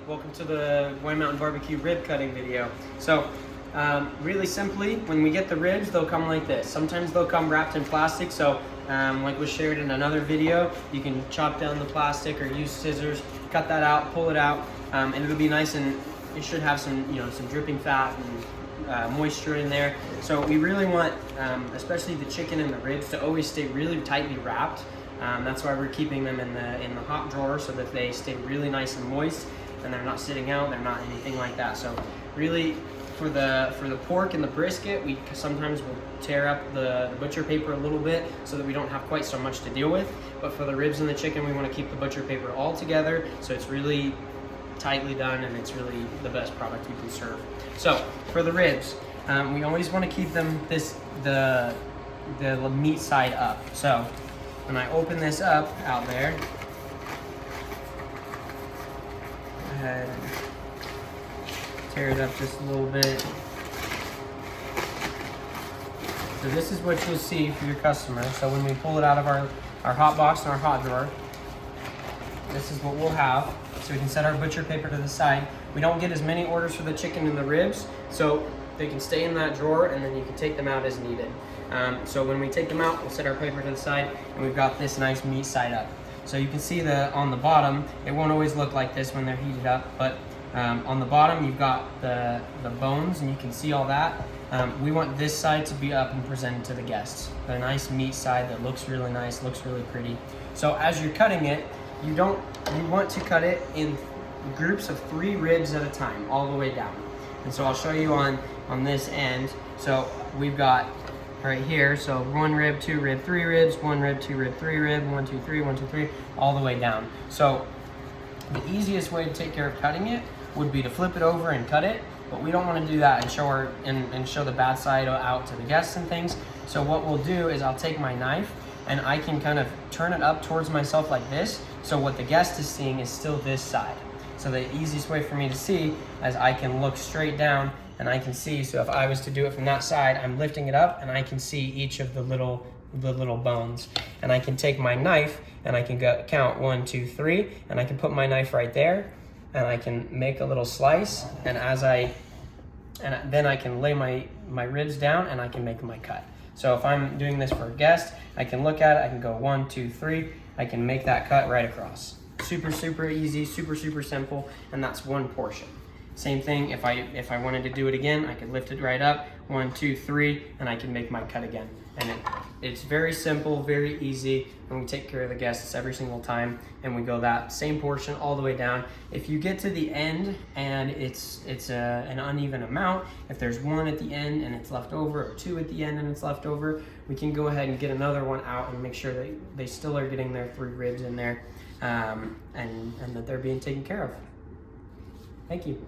Welcome to the White Mountain BBQ rib cutting video. So, really simply, when we get the ribs, they'll come like this. Sometimes they'll come wrapped in plastic, so like was shared in another video, you can chop down the plastic or use scissors, cut that out, pull it out, and it'll be nice, and it should have some, some dripping fat and moisture in there. So we really want, especially the chicken and the ribs, to always stay really tightly wrapped. That's why we're keeping them in the hot drawer, so that they stay really nice and moist, and they're not sitting out, they're not anything like that. So really, for the pork and the brisket, we sometimes will tear up the butcher paper a little bit so that we don't have quite so much to deal with. But for the ribs and the chicken, we want to keep the butcher paper all together, so it's really tightly done, and it's really the best product we can serve. So for the ribs, we always want to keep them the meat side up. So when I open this up out there, go ahead and tear it up just a little bit. So this is what you'll see for your customer. So when we pull it out of our hot box and our hot drawer, this is what we'll have. So we can set our butcher paper to the side. We don't get as many orders for the chicken and the ribs, so they can stay in that drawer, and then you can take them out as needed. So when we take them out, we'll set our paper to the side, and we've got this nice meat side up. So you can see on the bottom, it won't always look like this when they're heated up, but on the bottom you've got the bones, and you can see all that. We want this side to be up and presented to the guests. The nice meat side that looks really nice, looks really pretty. So as you're cutting it, you want to cut it in groups of 3 ribs at a time, all the way down. And so I'll show you on this end. So we've got right here, so 1 rib, 2 rib, 3 ribs, 1 rib, 2 rib, 3 rib, 1, 2, 3, 1, 2, 3, all the way down. So the easiest way to take care of cutting it would be to flip it over and cut it, but we don't want to do that and show the bad side out to the guests and things. So what we'll do is I'll take my knife, and I can kind of turn it up towards myself like this, so what the guest is seeing is still this side. So the easiest way for me to see is I can look straight down, and I can see. So if I was to do it from that side, I'm lifting it up, and I can see each of the little bones. And I can take my knife, and I can count 1, 2, 3, and I can put my knife right there, and I can make a little slice, and then I can lay my ribs down, and I can make my cut. So if I'm doing this for a guest, I can look at it, I can go 1, 2, 3, I can make that cut right across. Super, super easy, super, super simple, and that's 1 portion. Same thing, if I wanted to do it again, I could lift it right up, 1, 2, 3, and I can make my cut again. And it's very simple, very easy, and we take care of the guests every single time, and we go that same portion all the way down. If you get to the end and it's an uneven amount, if there's 1 at the end and it's left over, or 2 at the end and it's left over, we can go ahead and get another one out and make sure that they still are getting their 3 ribs in there, and that they're being taken care of. Thank you.